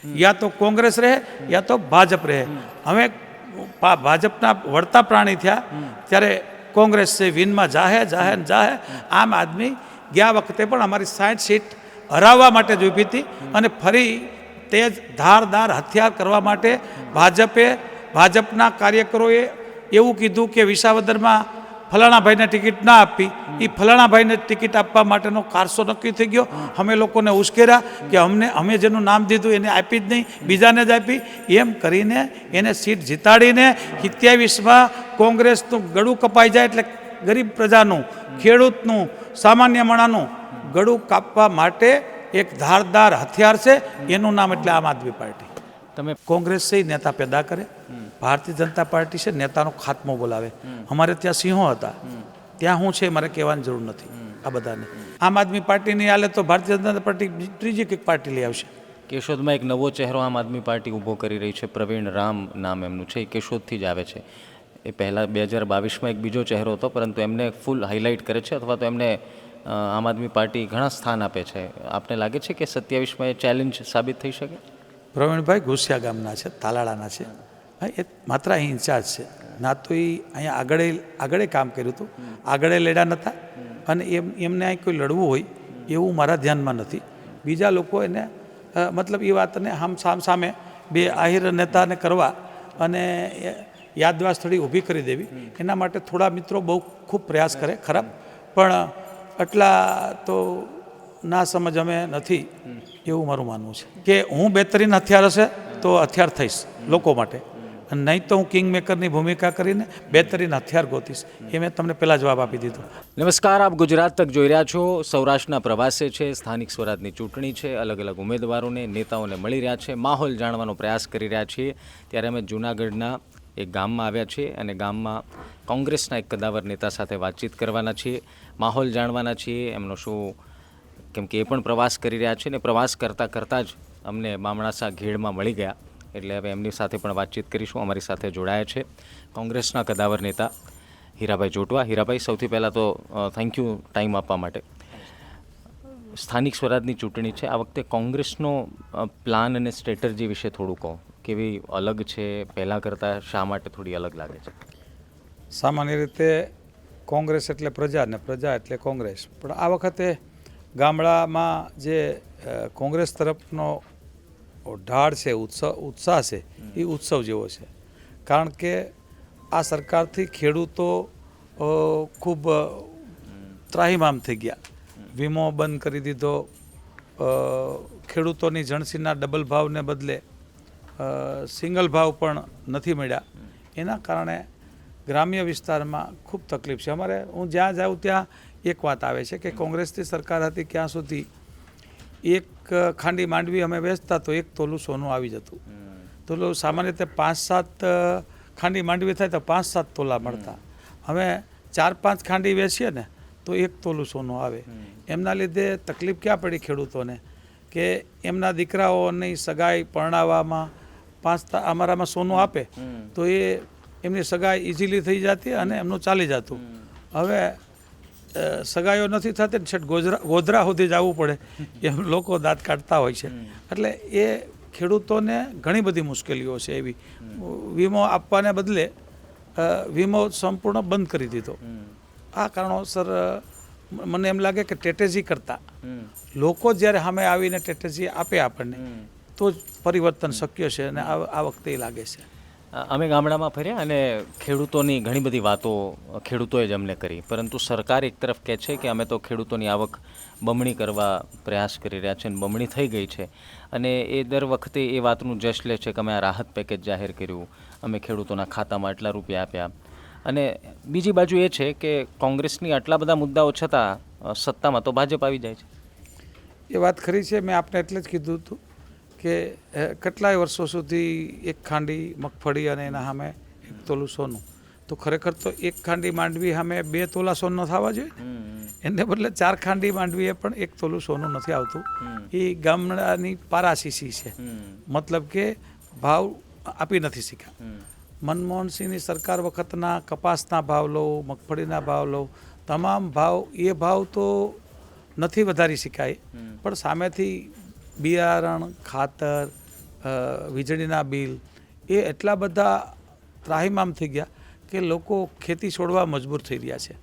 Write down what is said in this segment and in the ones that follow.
या तो कांग्रेस रहे या तो भाजप रहे। हमें भाजपना वड़ता प्राणी थया त्यारे कांग्रेस से विन में जाहे जाहे जाहे। आम आदमी गया वखते पण अमारी 60 सीट हराववा माटे ज ऊभी थी अने फरी तेज धारदार हथियार करवा माटे भाजपना कार्यकरोए एवुं कीधुं के विसावदर में फलाणा भाई ने टिकिट ना आपी। ये फलाणा भाई ने टिकिट आपवा माटेनो कारसो नक्की थई गयो। हमें लोकोने उश्केर्या कि हमें जेनुं नाम दीधुं एने आपी ज नहीं, बीजाने ज आपी। एम करीने एने सीट जीताडीने 27 में कांग्रेसनुं गळुं कपाई जाय एटले गरीब प्रजानुं, खेडूतनुं, सामान्य माणसनुं गळुं कापवा माटे एक धारदार हथियार छे। एनुं नाम एटले आम आदमी पार्टी। તમે कांग्रेस से ही नेता पैदा करे, भारतीय जनता पार्टी से नेतानो खात्मो बोलावे। हमारे त्या सिंहो हता, त्या हूँ छे मारे कहेवानी जरूर नथी आ बधाने। आम आदमी पार्टी नहीं हाले तो भारतीय जनता पार्टी त्रीजी कंईक पार्टी लई आवशे। કેશોદમાં એક નવો ચહેરો આમ આદમી પાર્ટી ઊભો કરી રહી છે, પ્રવીણ રામ નામ એમનું છે, એ કેશોદથી જ આવે છે। એ પહેલાં 2022માં એક બીજો ચહેરો હતો, પરંતુ એમને ફૂલ હાઇલાઇટ કરે છે અથવા તો એમને આમ આદમી પાર્ટી ઘણા સ્થાન આપે છે। આપને લાગે છે કે 27માં એ ચેલેન્જ સાબિત થઈ શકે? પ્રવીણભાઈ ઘોસિયા ગામના છે, તાલાળાના છે। એ માત્ર અહીં ઇન્ચાર્જ છે, ના તો એ અહીંયા આગળ કામ કર્યું હતું, આગળ લડ્યા નહોતા અને એમને અહીં કોઈ લડવું હોય એવું મારા ધ્યાનમાં નથી। બીજા લોકો એને મતલબ એ વાતને સામે બે આહિર નેતાને કરવા અને યાદવા સ્થળે ઊભી કરી દેવી, એના માટે થોડા મિત્રો બહુ ખૂબ પ્રયાસ કરે ખરા, પણ આટલા તો ના સમજ અમે નથી એવું મારું માનવું છે કે હું બેહતરીન હથિયાર હશે તો હથિયાર થઈશ લોકો માટે, અને નહીં તો હું કિંગ મેકરની ભૂમિકા કરીને બેહતરીન હથિયાર ગોતીશ। એ મેં તમને પહેલાં જવાબ આપી દીધો। નમસ્કાર, આપ ગુજરાત તક જોઈ રહ્યા છો। સૌરાષ્ટ્રના પ્રવાસે છે, સ્થાનિક સ્વરાજની ચૂંટણી છે, અલગ અલગ ઉમેદવારોને નેતાઓને મળી રહ્યા છે, માહોલ જાણવાનો પ્રયાસ કરી રહ્યા છીએ। ત્યારે અમે જૂનાગઢના એક ગામમાં આવ્યા છીએ અને ગામમાં કોંગ્રેસના એક કદાવર નેતા સાથે વાતચીત કરવાના છીએ, માહોલ જાણવાના છીએ, એમનો શું, કેમ કે એ પણ પ્રવાસ કરી રહ્યા છે ને પ્રવાસ કરતાં કરતાં જ અમને બામણાસા ઘેડમાં મળી ગયા, એટલે હવે એમની સાથે પણ વાતચીત કરીશું। અમારી સાથે જોડાયા છે કોંગ્રેસના કદાવર નેતા હીરાભાઈ જોટવા। હીરાભાઈ, સૌથી પહેલાં તો થેન્ક યુ ટાઈમ આપવા માટે। સ્થાનિક સ્વરાજની ચૂંટણી છે, આ વખતે કોંગ્રેસનો પ્લાન અને સ્ટ્રેટર્જી વિશે થોડું કહો, કેવી અલગ છે પહેલાં કરતાં, શા માટે થોડી અલગ લાગે છે? સામાન્ય રીતે કોંગ્રેસ એટલે પ્રજા ને પ્રજા એટલે કોંગ્રેસ, પણ આ વખતે ગામડામાં જે કોંગ્રેસ તરફનો ઢાળ છે, ઉત્સાહ છે, એ ઉત્સવ જેવો છે। કારણ કે આ સરકારથી ખેડૂતો ખૂબ ત્રાહિમામ થઈ ગયા। વીમો બંધ કરી દીધો, ખેડૂતોની જણસીના ડબલ ભાવને બદલે સિંગલ ભાવ પણ નથી મળ્યા। એના કારણે ગ્રામ્ય વિસ્તારમાં ખૂબ તકલીફ છે। અમારે હું જ્યાં જાઉં ત્યાં એક વાત આવે છે કે કોંગ્રેસની સરકાર હતી ત્યાં સુધી એક ખાંડી માંડવી અમે વેચતા તો 1 તોલું સોનું આવી જતું। તો સામાન્ય રીતે 5-7 ખાંડી માંડવી થાય તો 5-7 તોલા મળતા। હવે 4-5 ખાંડી વેચીએ ને તો 1 તોલું સોનું આવે। એમના લીધે તકલીફ ક્યાં પડી ખેડૂતોને કે એમના દીકરાઓની સગાઈ પરણાવવામાં અમારામાં સોનું આપે તો એ એમની સગાઈ ઇઝીલી થઈ જતી અને એમનું ચાલી જતું। હવે સગાઈઓ નથી થતી, છેટ ગોધરા સુધી જવું પડે એમ લોકો દાંત કાઢતા હોય છે। એટલે એ ખેડૂતોને ઘણી બધી મુશ્કેલીઓ છે એવી। વીમો આપવાને બદલે વીમો સંપૂર્ણ બંધ કરી દીધો। આ કારણોસર મને એમ લાગે કે સ્ટ્રેટેજી કરતાં લોકો જ્યારે સામે આવીને સ્ટ્રેટેજી આપે આપણને તો જ પરિવર્તન શક્ય છે, અને આ વખતે એ લાગે છે। અમે ગામડામાં ફર્યા અને ખેડૂતોની ઘણી બધી વાતો ખેડૂતોએ જ અમને કરી, પરંતુ સરકાર એક તરફ કહે છે કે અમે તો ખેડૂતોની આવક બમણી કરવા પ્રયાસ કરી રહ્યા છે અને બમણી થઈ ગઈ છે, અને એ દર વખતે એ વાતનું જશ લે છે કે અમે આ રાહત પેકેજ જાહેર કર્યું, અમે ખેડૂતોના ખાતામાં આટલા રૂપિયા આપ્યા। અને બીજી બાજુ એ છે કે કોંગ્રેસની આટલા બધા મુદ્દાઓ છતાં સત્તામાં તો ભાજપ આવી જાય છે। એ વાત ખરી છે। મેં આપને એટલે જ કીધું હતું કે કેટલાય વર્ષો સુધી 1 ખાંડી મગફળી અને એના સામે 1 તોલું સોનું, તો ખરેખર તો 1 ખાંડી માંડવી સામે 2 તોલા સોનું થવા જોઈએ, એને બદલે 4 ખાંડી માંડવીએ પણ 1 તોલું સોનું નથી આવતું। એ ગામડાની પારાશીસી છે, મતલબ કે ભાવ આપી નથી શક્યા। મનમોહનસિંહની સરકાર વખતના કપાસના ભાવ લો, મગફળીના ભાવ લો, તમામ ભાવ એ ભાવ તો નથી વધારી શકાય, પણ સામેથી બિયારણ, ખાતર, વીજળીના બિલ એ એટલા બધા ત્રાહિમામ થઈ ગયા કે લોકો ખેતી છોડવા મજબૂર થઈ રહ્યા છે.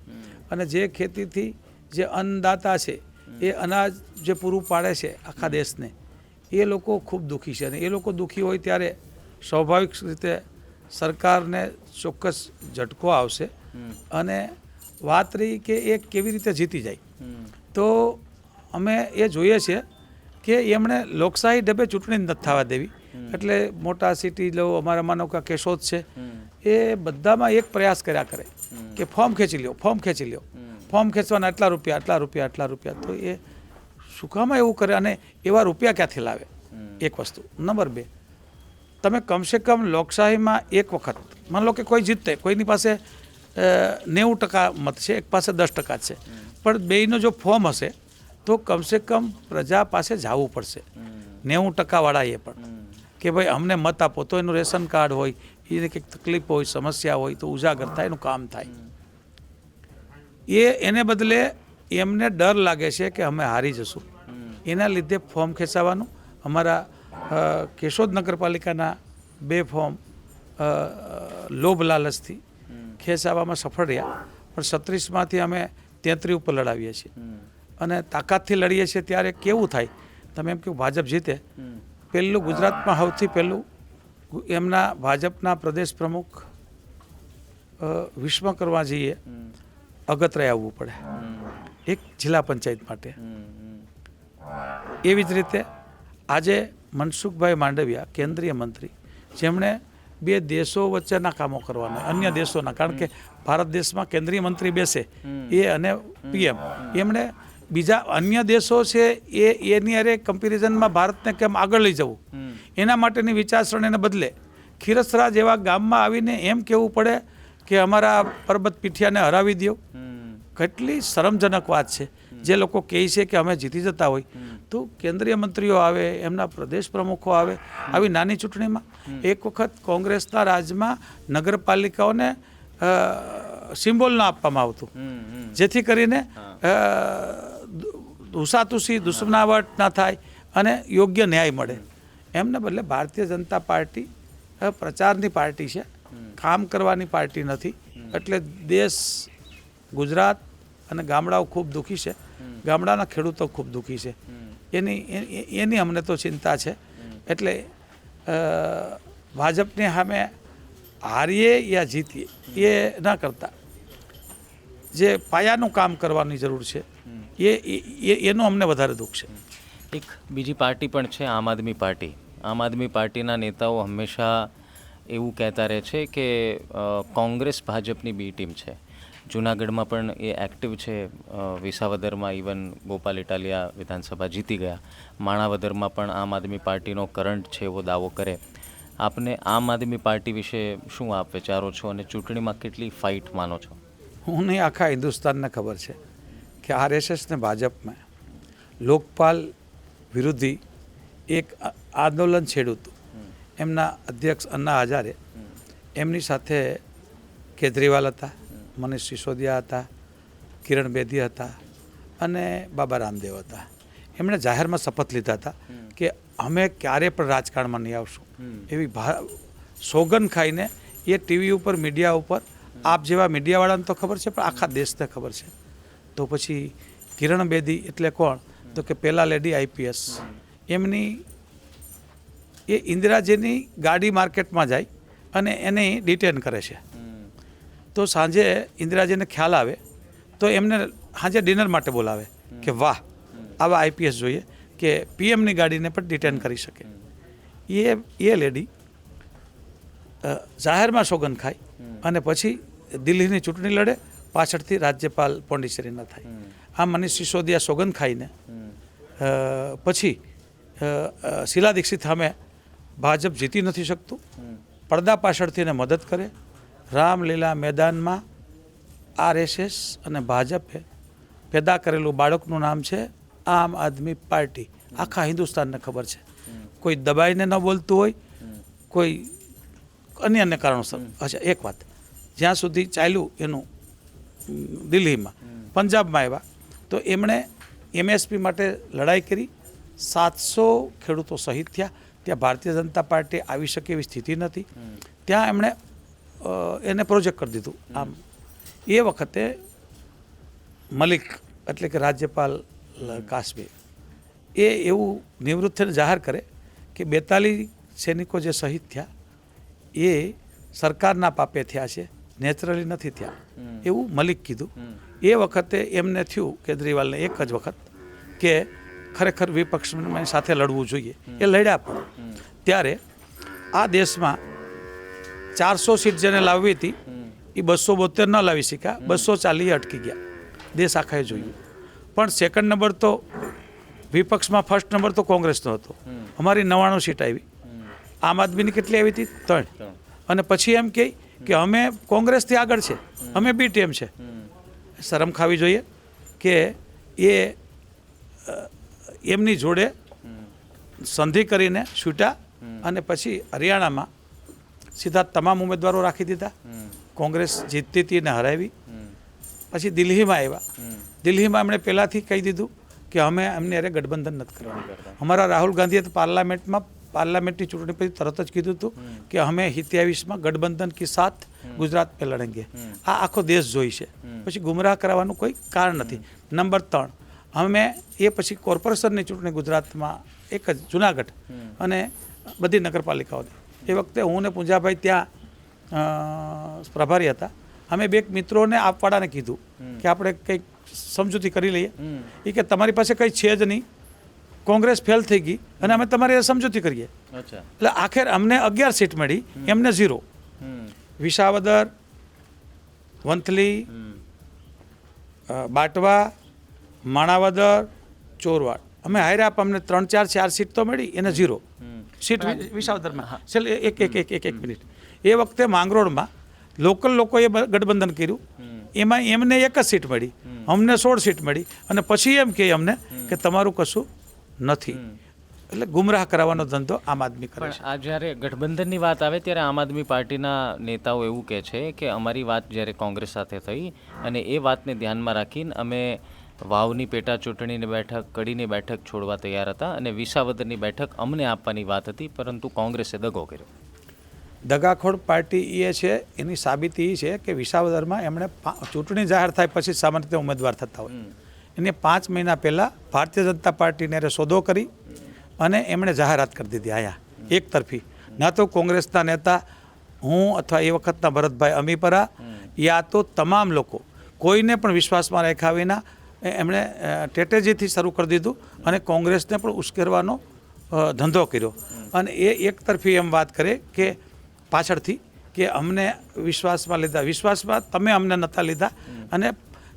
અને જે ખેતીથી જે અન્નદાતા છે એ અનાજ જે પૂરું પાડે છે આખા દેશને, એ લોકો ખૂબ દુઃખી છે. અને એ લોકો દુઃખી હોય ત્યારે સ્વાભાવિક રીતે સરકારને ચોક્કસ ઝટકો આવશે. અને વાત રહી કે એ કેવી રીતે જીતી જાય, તો અમે એ જોઈએ છીએ કે એમણે લોકશાહી ઢબે ચૂંટણી નથી થવા દેવી. એટલે મોટા સિટી લો, અમારા માનો કે કેશોદ છે, એ બધામાં એક પ્રયાસ કર્યા કરે કે ફોર્મ ખેંચી લ્યો, ફોર્મ ખેંચી લ્યો, ફોર્મ ખેંચવાના આટલા રૂપિયા, આટલા રૂપિયા, આટલા રૂપિયા. તો એ શું કામ એવું કરે અને એવા રૂપિયા ક્યાંથી લાવે? એક વસ્તુ. નંબર 2, તમે કમસે કમ લોકશાહીમાં એક વખત માન લો કે કોઈ જીતે, કોઈની પાસે 90% મત છે, એક પાસે 10% છે, પણ બેયનો જો ફોર્મ હશે તો કમસે કમ પ્રજા પાસે જવું પડશે, 90% વાળાએ પણ, કે ભાઈ અમને મત આપો. તો એનું રેશન કાર્ડ હોય, એને કંઈક તકલીફ હોય, સમસ્યા હોય તો ઉજાગર થાય, એનું કામ થાય. એને બદલે એમને ડર લાગે છે કે અમે હારી જશું, એના લીધે ફોર્મ ખેંચાવાનું. અમારા કેશોદ નગરપાલિકાના 2 ફોર્મ લોભ લાલચથી ખેંચાવવામાં સફળ રહ્યા, પણ 36માંથી અમે 33 ઉપર લડાવીએ છીએ. અને તાકાતથી લડીએ છીએ ત્યારે કેવું થાય, તમે એમ કહ્યું ભાજપ જીતે, પહેલું ગુજરાતમાં સૌથી પહેલું એમના ભાજપના પ્રદેશ પ્રમુખ વિશ્વકર્માજીએ અગતરાય આવવું પડે એક જિલ્લા પંચાયત માટે. એવી જ રીતે આજે મનસુખભાઈ માંડવિયા, કેન્દ્રીય મંત્રી, જેમણે 2 દેશો વચ્ચેના કામો કરવાના, અન્ય દેશોના, કારણ કે ભારત દેશમાં કેન્દ્રીય મંત્રી બેસે એ અને પીએમ, એમણે બીજા અન્ય દેશો છે એની અરે કમ્પેરિઝનમાં ભારતને કેમ આગળ લઈ જવું, એના માટેની વિચારસરણીને બદલે ખીરસરા જેવા ગામમાં આવીને એમ કહેવું પડે કે અમારા પરબત પીઠિયાને હરાવી દો. કેટલી શરમજનક વાત છે. જે લોકો કહે છે કે અમે જીતી જતા હોય, તો કેન્દ્રીય મંત્રીઓ આવે, એમના પ્રદેશ પ્રમુખો આવે આવી નાની ચૂંટણીમાં. એક વખત કોંગ્રેસના રાજમાં નગરપાલિકાઓને સિમ્બોલ ન આપવામાં આવતું, જેથી કરીને ધુસાતુસી, દુશ્મનાવટ ના થાય અને યોગ્ય ન્યાય મળે. એમને બદલે ભારતીય જનતા પાર્ટી પ્રચારની પાર્ટી છે, કામ કરવાની પાર્ટી નથી. એટલે દેશ, ગુજરાત અને ગામડાઓ ખૂબ દુઃખી છે, ગામડાના ખેડૂતો ખૂબ દુઃખી છે. એની અમને તો ચિંતા છે. એટલે ભાજપની સામે હારીએ યા જીતીએ એ ના કરતા જે પાયાનું કામ કરવાની જરૂર છે એનું અમને વધારે દુઃખ છે. એક બીજી પાર્ટી પણ છે, આમ આદમી પાર્ટી. આમ આદમી પાર્ટીના નેતાઓ હંમેશા એવું કહેતા રહે છે કે કોંગ્રેસ ભાજપની બી ટીમ છે. જૂનાગઢમાં પણ એ એક્ટિવ છે. વિસાવદરમાં ઇવન ગોપાલ ઇટાલિયા વિધાનસભા જીતી ગયા. માણાવદરમાં પણ આમ આદમી પાર્ટીનો કરંટ છે એવો દાવો કરે. આપને આમ આદમી પાર્ટી વિશે શું આપ વિચારો છો અને ચૂંટણીમાં કેટલી ફાઇટ માનો છો? હું નહીં, આખા હિન્દુસ્તાનને ખબર છે કે RSS ને ભાજપમાં લોકપાલ વિરોધી એક આંદોલન છેડ્યું હતું. એમના અધ્યક્ષ અન્ના હજારે, એમની સાથે કેજરીવાલ હતા, મનીષ સિસોદિયા હતા, કિરણ બેદી હતા અને બાબા રામદેવ હતા. એમણે જાહેરમાં શપથ લીધા હતા કે અમે ક્યારે પણ રાજકારણમાં નહીં આવશું. એવી સોગંદ ખાઈને એ ટીવી ઉપર, મીડિયા ઉપર, આપ જેવા મીડિયાવાળાને તો ખબર છે પણ આખા દેશને ખબર છે. તો પછી કિરણ બેદી એટલે કોણ? તો કે પહેલા લેડી IPS. એમની એ ઇન્દિરાજીની ગાડી માર્કેટમાં જાય અને એને ડિટેન કરે છે. તો સાંજે ઇન્દિરાજીને ખ્યાલ આવે તો એમને સાંજે ડિનર માટે બોલાવે કે વાહ, આવા IPS જોઈએ કે PMની ગાડીને પણ ડિટેન કરી શકે. એ લેડી જાહેરમાં સોગંદ ખાય અને પછી દિલ્હીની ચૂંટણી લડે, પાછળથી રાજ્યપાલ પોંડિચેરીના થાય. આ મનીષ સિસોદિયા સોગંદ ખાઈને પછી શીલા દીક્ષિત સામે ભાજપ જીતી નથી શકતું. પડદા પાછળથી એને મદદ કરે. રામલીલા મેદાનમાં RSS અને ભાજપે પેદા કરેલું બાળકનું નામ છે આમ આદમી પાર્ટી. આખા હિન્દુસ્તાનને ખબર છે. કોઈ દબાઈને ન બોલતું હોય, કોઈ અન્ય કારણોસર. અચ્છા, એક વાત, જ્યાં સુધી ચાલ્યું એનું દિલ્હીમાં, પંજાબમાં આવ્યા તો એમણે MSP માટે લડાઈ કરી. 700 ખેડૂતો શહીદ થયા. ત્યાં ભારતીય જનતા પાર્ટી આવી શકે એવી સ્થિતિ નથી. ત્યાં એમણે એને પ્રોજેક્ટ કરી દીધું. આમ એ વખતે મલિક એટલે કે રાજ્યપાલ કાશ્મીર એ એવું નિવૃત્ત થઈને જાહેર કરે કે 42 સૈનિકો જે શહીદ થયા એ સરકારના પાપે થયા છે, નેચરલી નથી થયા એવું મલિક કીધું. એ વખતે એમને થયું કેજરીવાલને એક જ વખત કે ખરેખર વિપક્ષની સાથે લડવું જોઈએ. એ લડ્યા પણ ત્યારે આ દેશમાં 400 સીટ જેને લાવવી હતી એ 272 ન લાવી શક્યા, 240 અટકી ગયા. દેશ આખાએ જોયું. પણ સેકન્ડ નંબર તો વિપક્ષમાં ફર્સ્ટ નંબર તો કોંગ્રેસનો હતો. અમારી 99 સીટ આવી. આમ આદમીની કેટલી આવી હતી? 3. અને પછી એમ કહે કે અમે કોંગ્રેસથી આગળ છે, અમે બી ટીમ છે. શરમ ખાવી જોઈએ કે એ એમની જોડે સંધિ કરીને છૂટા અને પછી હરિયાણામાં સીધા તમામ ઉમેદવારો રાખી દીધા. કોંગ્રેસ જીતતી હતી ને હરાવી. પછી દિલ્હીમાં આવ્યા. દિલ્હીમાં એમણે પહેલાંથી કહી દીધું કે અમે એમને અરે ગઠબંધન નથી કરવાનું. અમારા રાહુલ ગાંધીએ તો પાર્લામેન્ટની ચૂંટણી પછી તરત જ કીધું હતું કે અમે 27માં ગઠબંધન કે સાથ ગુજરાત पे લડેંગે. આ આખો દેશ જોઈ છે. પછી ગુમરાહ કરાવવાનું કોઈ કારણ નથી. નંબર 3 અમે એ પછી કોર્પોરેશનની ચૂંટણી ગુજરાતમાં એક જ જુનાગઢ અને બધી નગરપાલિકાઓની. એ વખતે હું ને પૂંજાભાઈ ત્યાં પ્રભારી હતા. અમે બે મિત્રોને આપવાડાને કીધું કે આપણે કંઈક સમજૂતી કરી લઈએ. એ કે તમારી પાસે કંઈ છે જ નહીં, કોંગ્રેસ ફેલ થઈ ગઈ અને અમે તમારી સમજૂતી કરીએ. એટલે આખેર અમને 11 સીટ મળી, એમને 0. વિસાવદર, વંથલી, બાટવા, માણાવદર, ચોરવાડ અમે હાર્યા. અમને 3-4 સીટ તો મળી, એને 0 સીટ વિસાવદરમાં. છેલ્લે એક મિનિટ. એ વખતે માંગરોળમાં લોકલ લોકોએ ગઠબંધન કર્યું. એમાં એમને 1 જ સીટ મળી, અમને 16 સીટ મળી. અને પછી એમ કહે અમને કે તમારું કશું નથી. એટલે ગુમરાહ કરાવવાનો ધંધો આમ આદમી કરે છે. આ જ્યારે ગઠબંધનની વાત આવે ત્યારે આમ આદમી પાર્ટીના નેતાઓ એવું કહે છે કે અમારી વાત જ્યારે કોંગ્રેસ સાથે થઈ અને એ વાતને ધ્યાનમાં રાખીને અમે વાવની પેટા ચૂંટણીની બેઠક, કડીની બેઠક છોડવા તૈયાર હતા અને વિસાવદરની બેઠક અમને આપવાની વાત હતી, પરંતુ કોંગ્રેસે દગો કર્યો. દગાખોર પાર્ટી એ છે, એની સાબિતી એ છે કે વિસાવદરમાં એમણે ચૂંટણી જાહેર થાય પછી સામાન્ય રીતે ઉમેદવાર થતા હોય. એને 5 મહિના પહેલાં ભારતીય જનતા પાર્ટીને સોદો કરી અને એમણે જાહેરાત કરી દીધી આયા એક તરફી. ના તો કોંગ્રેસના નેતા હું અથવા એ વખતના ભરતભાઈ અમીપરા યા તો તમામ લોકો કોઈને પણ વિશ્વાસમાં રાખ્યા વિના એમણે સ્ટ્રેટેજીથી શરૂ કરી દીધું અને કોંગ્રેસને પણ ઉશ્કેરવાનો ધંધો કર્યો. અને એ એક તરફી એમ વાત કરે કે પાછળથી કે અમને વિશ્વાસમાં લીધા. વિશ્વાસમાં તમે અમને નહોતા લીધા. અને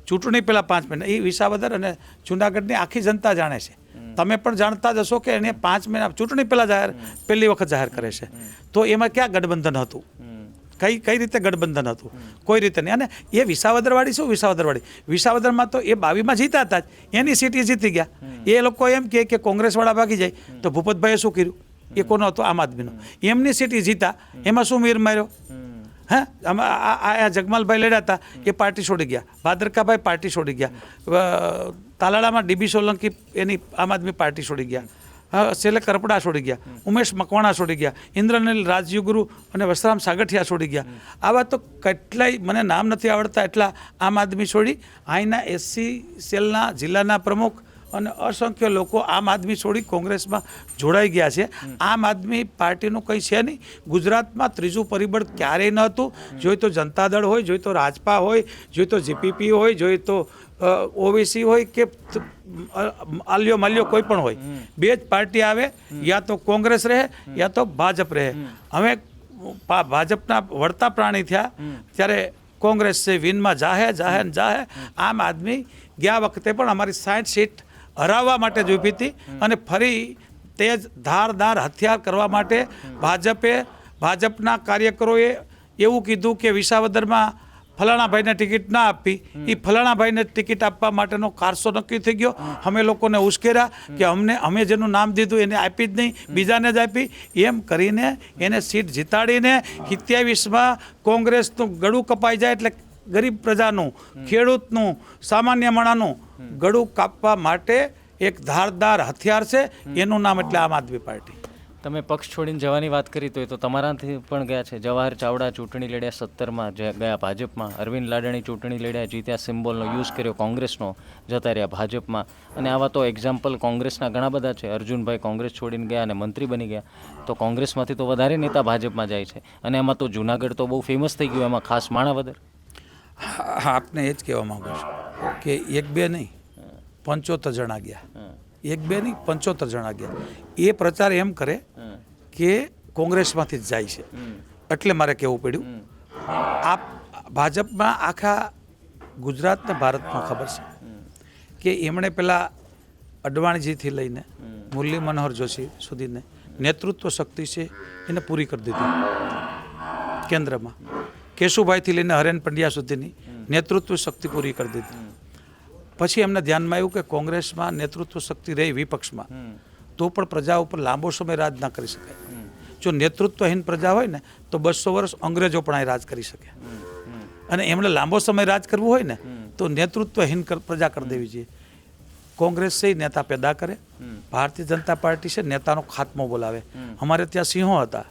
ચૂંટણી પહેલાં 5 મહિના એ વિસાવદર અને જૂનાગઢની આખી જનતા જાણે છે. તમે પણ જાણતા જ હશો કે એને 5 મહિના ચૂંટણી પહેલાં પહેલી વખત જાહેર કરે છે. તો એમાં ક્યાં ગઠબંધન હતું? કઈ રીતે ગઠબંધન હતું? કોઈ રીતે નહીં. અને એ વિસાવદરવાળી શું વિસાવદરમાં તો એ 22માં જીતા હતા જ, એની સીટ એ જીતી ગયા. એ લોકો એમ કે કોંગ્રેસવાળા ભાગી જાય તો ભૂપતભાઈએ શું કર્યું? એ કોનો હતો? આમ આદમીનો. એમની સીટ એ જીતા, એમાં શું મીર માર્યો? હા, આ જગમાલભાઈ લડ્યા હતા, એ પાર્ટી છોડી ગયા. ભાદરકાભાઈ પાર્ટી છોડી ગયા. તાલાળામાં ડીબી સોલંકી એની આમ આદમી પાર્ટી છોડી ગયા. છેલ્લે કરપડા છોડી ગયા. ઉમેશ મકવાણા છોડી ગયા. ઇન્દ્રનીલ રાજયુગુરુ અને વસરામ સાગઠિયા છોડી ગયા. આવા તો કેટલાય મને નામ નથી આવડતા એટલા આમ આદમી છોડી. અહીંના એસસી સેલના જિલ્લાના પ્રમુખ અને અસંખ્ય લોકો આમ આદમી છોડી કોંગ્રેસમાં જોડાઈ ગયા છે. આમ આદમી પાર્ટીનું કંઈ છે નહીં. ગુજરાતમાં ત્રીજું પરિબળ ક્યારેય ન હતું. જોઈ તો જનતા દળ હોય, જોઈ તો રાજપા હોય, જોઈ તો જીપીપી હોય, જોઈ તો ઓબીસી હોય કે આલ્યો માલ્યો કોઈ પણ હોય, 2 જ પાર્ટી આવે, યા તો કોંગ્રેસ રહે યા તો ભાજપ રહે. હવે ભાજપના વળતા પ્રાણી થયા ત્યારે કોંગ્રેસ છે વિનમાં જાહે. આમ આદમી ગયા વખતે પણ અમારી 60 સીટ હરાવવા માટે જ ઊભી હતી અને ફરી તેજ ધારદાર હથિયાર કરવા માટે ભાજપના કાર્યકરોએ એવું કીધું કે વિસાવદરમાં ફલાણા ભાઈને ટિકિટ ના આપી. એ ફલાણા ભાઈને ટિકિટ આપવા માટેનો કારસો નક્કી થઈ ગયો. અમે લોકોને ઉશ્કેર્યા કે અમે જેનું નામ દીધું એને આપી જ નહીં, બીજાને જ આપી. એમ કરીને એને સીટ જીતાડીને 27માં કોંગ્રેસનું ગળું કપાઈ જાય એટલે ગરીબ પ્રજાનું, ખેડૂતનું, સામાન્ય માણસનું ગળું કાપવા માટે એક ધારદાર હથિયાર છે. એનું નામ એટલે આમ આદમી પાર્ટી. તમે પક્ષ છોડીને જવાની વાત કરી તો એ તો તમારાથી પણ ગયા છે. જવાહર ચાવડા ચૂંટણી લડ્યા 17માં, જે ગયા ભાજપમાં. અરવિંદ લાડણી ચૂંટણી લડ્યા, જીત્યા, સિમ્બોલનો યુઝ કર્યો કોંગ્રેસનો, જતા રહ્યા ભાજપમાં. અને આવા તો એક્ઝામ્પલ કોંગ્રેસના ઘણા બધા છે. અર્જુનભાઈ કોંગ્રેસ છોડીને ગયા અને મંત્રી બની ગયા. તો કોંગ્રેસમાંથી તો વધારે નેતા ભાજપમાં જાય છે. અને એમાં તો જુનાગઢ તો બહુ ફેમસ થઈ ગયું, એમાં ખાસ માણાવદર. હા, આપને એ જ કહેવા માગું છું કે એક બે નહીં 75 જણા ગયા. એક બે નહીં 75 જણા ગયા. એ પ્રચાર એમ કરે કે કોંગ્રેસમાંથી જ જાય છે, એટલે મારે કહેવું પડ્યું. આ ભાજપમાં આખા ગુજરાત ને ભારતમાં ખબર છે કે એમણે પેલા અડવાણીજીથી લઈને મુરલી મનોહર જોશી સુધીને નેતૃત્વ શક્તિ છે એને પૂરી કરી દીધી કેન્દ્રમાં. કેશુભાઈથી લઈને હરેન પંડ્યા સુધીની નેતૃત્વ શક્તિ પૂરી કરી દીધી. પછી એમને ધ્યાનમાં આવ્યું કે કોંગ્રેસમાં નેતૃત્વ શક્તિ રહી વિપક્ષમાં તો પણ પ્રજા ઉપર લાંબો સમય રાજ ના કરી શકાય. જો નેતૃત્વહીન પ્રજા હોય ને તો 200 વર્ષ અંગ્રેજો પણ અહીં રાજ કરી શકે. અને એમણે લાંબો સમય રાજ કરવું હોય ને તો નેતૃત્વહીન પ્રજા કરી દેવી જોઈએ. કોંગ્રેસ છે નેતા પેદા કરે, ભારતીય જનતા પાર્ટી છે નેતાનો ખાત્મો બોલાવે. અમારે ત્યાં સિંહો હતા,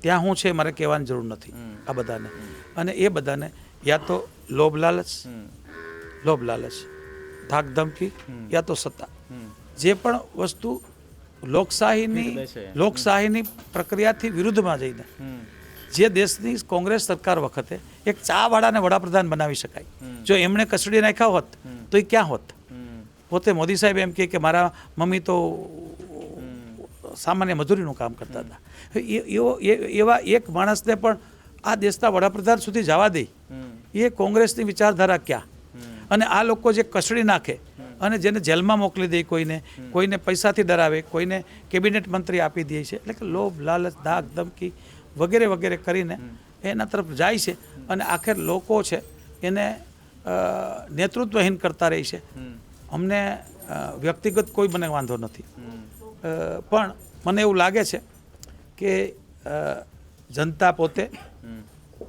ત્યાં શું છે મારે કહેવાની જરૂર નથી આ બધાને. અને એ બધાને યા તો લોભ લાલચ, ધાક ધમકી યા તો સત્તા, જે પણ વસ્તુ લોકશાહીની પ્રક્રિયાથી વિરુદ્ધમાં જઈને જે દેશની કોંગ્રેસ સરકાર વખતે એક ચાવાળાને વડાપ્રધાન બનાવી શકાય. જો એમણે કસડી નાખ્યા હોત તો એ ક્યાં હોત? પોતે મોદી સાહેબ એમ કે મારા મમ્મી તો સામાન્ય મજૂરીનું કામ કરતા હતા. એવા એક માણસને પણ આ દેશના વડાપ્રધાન સુધી જવા દે, એ કોંગ્રેસની વિચારધારા ક્યાં? અને આ લોકો જે કસડી નાખે અને જેને જેલમાં મોકલી દે, કોઈને પૈસાથી ડરાવે, કોઈને કેબિનેટ મંત્રી આપી દે છે, એટલે કે લોભ લાલચ ધાક ધમકી વગેરે વગેરે કરીને એના તરફ જાય છે. અને આખરે લોકો છે એને નેતૃત્વહીન કરતા રહી છે. અમને વ્યક્તિગત કોઈ મને વાંધો નથી, પણ મને એવું લાગે છે કે જનતા પોતે,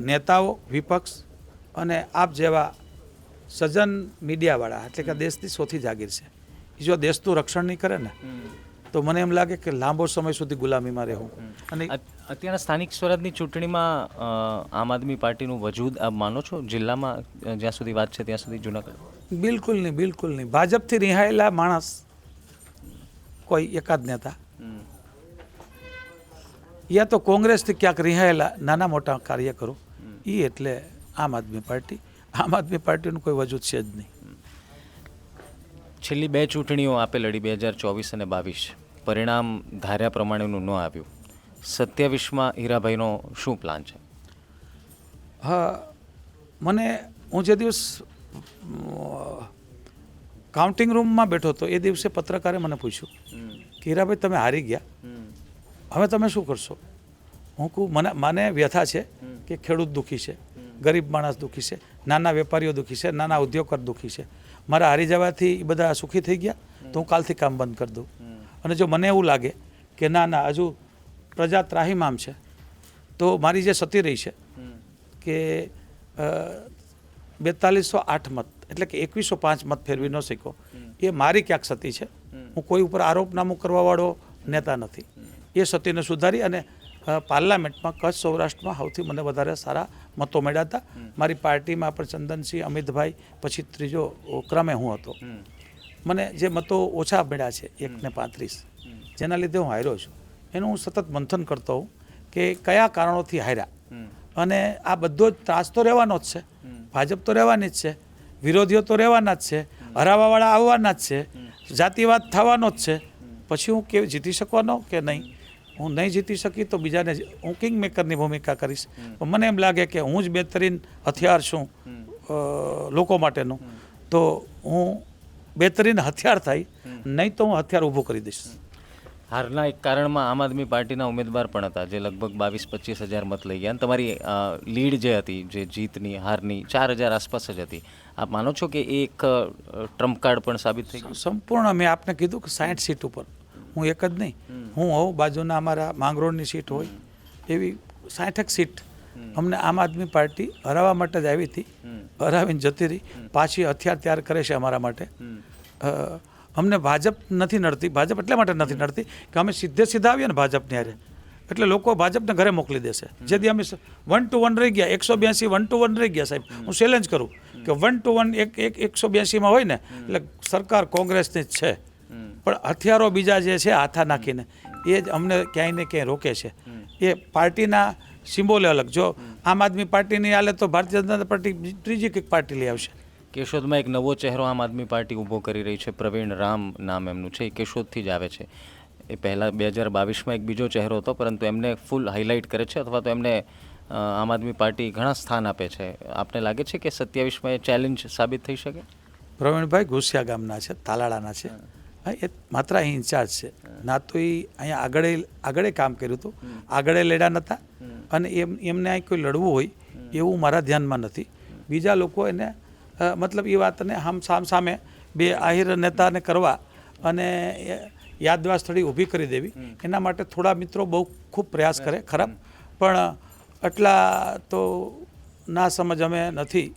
નેતાઓ, વિપક્ષ અને આપ જેવા સજન મીડિયાવાળા, એટલે કે દેશની ચોથી જાગીર છે, એ જો દેશનું રક્ષણ નહીં કરે ને તો મને એમ લાગે કે લાંબો સમય સુધી ગુલામીમાં રહેવું. અને અત્યારના સ્થાનિક સ્વરાજની ચૂંટણીમાં આમ આદમી પાર્ટીનું વજૂદ આપ માનો છો જિલ્લામાં? જ્યાં સુધી વાત છે ત્યાં સુધી જુનાગઢ બિલકુલ નહીં. ભાજપથી રિહાયેલા માણસ કોઈ એકાદ નેતા યા તો કોંગ્રેસથી ક્યાંક રિહાયેલા નાના મોટા કાર્યકરો, એ એટલે આમ આદમી પાર્ટી. આમ આદમી પાર્ટીનું કોઈ વજૂદ છે જ નહીં. છેલ્લી 2 ચૂંટણીઓ આપે લડી, 2024 અને 22. પરિણામ ધાર્યા પ્રમાણેનું ન આવ્યું. 27માં હીરાભાઈનો શું પ્લાન છે? હા, હું જે દિવસ કાઉન્ટિંગ રૂમમાં બેઠો હતો એ દિવસે પત્રકારે મને પૂછ્યું કે હીરાભાઈ તમે હારી ગયા, હવે તમે શું કરશો? હું કહું મને વ્યથા છે કે ખેડૂત દુઃખી છે, ગરીબ માણસ દુઃખી છે, નાના વેપારીઓ દુઃખી છે, નાના ઉદ્યોગકાર દુઃખી છે. મારા હારી જવાથી એ બધા સુખી થઈ ગયા તો હું કાલથી કામ બંધ કરી દઉં. અને જો મને એવું લાગે કે ના હજુ પ્રજા ત્રાહિમામ છે તો મારી જે સતી રહી છે કે 4208 મત એટલે કે 2105 મત ફેરવી ન શક્યો, એ મારી ક્યાંક સતી છે. હું કોઈ ઉપર આરોપનામું કરવાવાળો નેતા નથી. એ સતીને સુધારી અને પાર્લામેન્ટમાં કચ્છ સૌરાષ્ટ્રમાં સૌથી મને વધારે સારા મતો મળ્યા હતા. મારી પાર્ટીમાં પણ ચંદનસિંહ, અમિતભાઈ, પછી ત્રીજો ક્રમે હું હતો. મને જે મતો ઓછા મળ્યા છે 1:35, જેના લીધે હું હાર્યો છું. એનું હું સતત મંથન કરતો હોઉં કે કયા કારણોથી હાર્યા. અને આ બધો જ ત્રાસ તો રહેવાનો જ છે, ભાજપ તો રહેવાની જ છે, વિરોધીઓ તો રહેવાના જ છે, હરાવાવાળા આવવાના જ છે, જાતિવાદ થવાનો જ છે. પછી હું કેવી જીતી શકવાનો કે નહીં? હું નહીં જીતી શકી તો બીજાને હું કિંગ મેકરની ભૂમિકા કરીશ. પણ મને એમ લાગે કે હું જ બહેતરીન હથિયાર છું લોકો માટેનું, તો હું બહેતરીન હથિયાર થાય, નહીં તો હું હથિયાર ઊભું કરી દઈશ. હારના એક કારણમાં આમ આદમી પાર્ટીના ઉમેદવાર પણ હતા જે લગભગ 22-25 હજાર મત લઈ ગયા. અને તમારી લીડ જે હતી, જે જીતની હારની 4000 આસપાસ જ હતી. આપ માનો છો કે એ એક ટ્રમ્પ કાર્ડ પણ સાબિત થઈ ગયું? સંપૂર્ણ. મેં આપને કીધું કે 60 સીટ ઉપર હું એક જ નહીં, હું હોઉં, બાજુના અમારા માંગરોળની સીટ હોય, એવી 60 સીટ અમને આમ આદમી પાર્ટી હરાવવા માટે જ આવી હતી. હરાવીને જતી રહી, પાછી હથિયાર તૈયાર કરે છે અમારા માટે. અમને ભાજપ નથી નડતી. ભાજપ એટલા માટે નથી નડતી કે અમે સીધા આવીએ ને ભાજપની હારે એટલે લોકો ભાજપને ઘરે મોકલી દેશે. જેથી અમે 1 to 1 રહી ગયા, 182 1 to 1 રહી ગયા સાહેબ. હું ચેલેન્જ કરું કે 1 to 1 182માં હોય ને એટલે સરકાર કોંગ્રેસની જ છે, પણ હથિયારો બીજા જે છે હાથા નાખીને એ જ અમને ક્યાંય ને ક્યાંય રોકે છે. એ પાર્ટીના સિમ્બોલે અલગ. જો આમ આદમી પાર્ટીની હાલે તો ભારતીય જનતા પાર્ટી ત્રીજી કંઈક પાર્ટી લઈ આવશે. કેશોદમાં એક નવો ચહેરો આમ આદમી પાર્ટી ઊભો કરી રહી છે. પ્રવીણ રામ નામ એમનું છે, એ કેશોદથી જ આવે છે. એ પહેલાં 2022માં એક બીજો ચહેરો હતો, પરંતુ એમને ફૂલ હાઇલાઇટ કરે છે અથવા તો એમને આમ આદમી પાર્ટી ઘણા સ્થાન આપે છે. આપને લાગે છે કે 27માં એ ચેલેન્જ સાબિત થઈ શકે? પ્રવીણભાઈ ઘોસિયા ગામના છે, તાલાળાના છે. હા, એ માત્ર અહીં ઇન્ચાર્જ છે. ના તો એ અહીંયા આગળ કામ કર્યું હતું, આગળ લડ્યા નહોતા, અને એમને અહીં કોઈ લડવું હોય એવું મારા ધ્યાનમાં નથી. બીજા લોકો એને મતલબ એ વાતને સામે બે આહિર નેતાને કરવા અને યાદવા સ્થળી ઊભી કરી દેવી, એના માટે થોડા મિત્રો બહુ ખૂબ પ્રયાસ કરે ખરાબ, પણ એટલા તો ના સમજ અમે નથી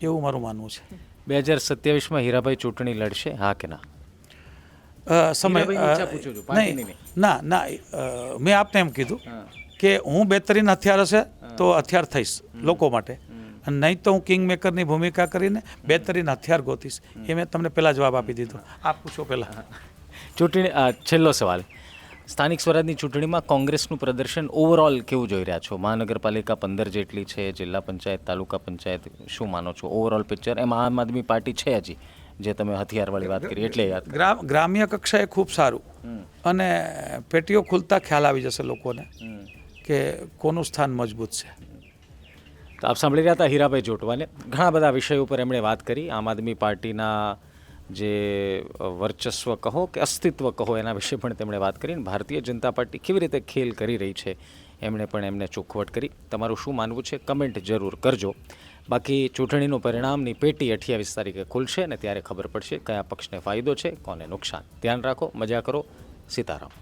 એવું મારું માનવું છે. 2027માં હીરાભાઈ ચૂંટણી લડશે, હા કે ના? સમય નહીં, ના મેં આપને એમ કીધું કે હું બહેતરીન હથિયાર હશે તો હથિયાર થઈશ લોકો માટે, અને નહીં તો હું કિંગ મેકરની ભૂમિકા કરીને બહેતરીન હથિયાર ગોતીશ. એ મેં તમને પહેલાં જવાબ આપી દીધો. આપ પૂછો પહેલાં. ચૂંટણી છેલ્લો સવાલ, સ્થાનિક સ્વરાજની ચૂંટણીમાં કોંગ્રેસનું પ્રદર્શન ઓવરઓલ કેવું જોઈ રહ્યા છો? મહાનગરપાલિકા 15 જેટલી છે, જિલ્લા પંચાયત, તાલુકા પંચાયત, શું માનો છો ઓવરઓલ પિક્ચર? એમાં આમ આદમી પાર્ટી છે હજી, જે તમે હથિયારવાળી વાત કરી એટલે યાદ. ગ્રામ્ય કક્ષાએ ખૂબ સારું, અને પેટીઓ ખુલતા ખ્યાલ આવી જશે લોકોને કે કોનું સ્થાન મજબૂત છે. તો આપ સાંભળી રહ્યા હતા હીરાભાઈ જોટવાલે. ઘણા બધા વિષયો ઉપર એમણે વાત કરી. આમ આદમી પાર્ટીના જે વર્ચસ્વ કહો કે અસ્તિત્વ કહો એના વિશે પણ તેમણે વાત કરી. ભારતીય જનતા પાર્ટી કેવી રીતે ખેલ કરી રહી છે એમણે પણ એમને ચોખવટ કરી. તમારું શું માનવું છે કમેન્ટ જરૂર કરજો. બાકી ચૂંટણીનું પરિણામની પેટી 28 તારીખે ખુલશે અને ત્યારે ખબર પડશે કયા પક્ષને ફાયદો છે, કોને નુકસાન. ધ્યાન રાખો, મજા કરો. સીતારામ.